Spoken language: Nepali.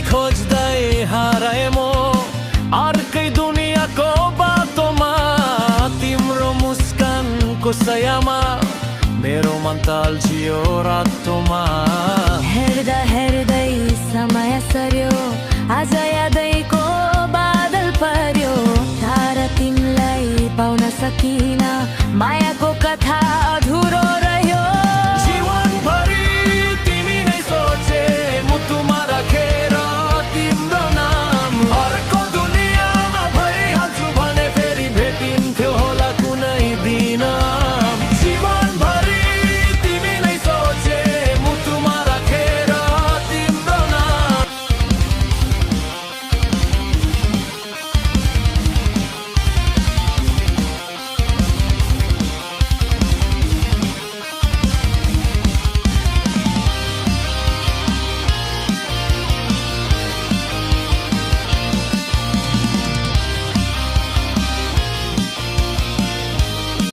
तिमीलाई खोज्दै हराए म अर्कै दुनियाँको बाटोमा। तिम्रो मुस्कानको सयमा मेरो मन तल्झियो रातोमा। हेर्दा हेर्दै समय सर्यो, आज यादैको बादल पर्यो। तारा तिमीलाई पाउन सकिन, मायाको कथा अधुरो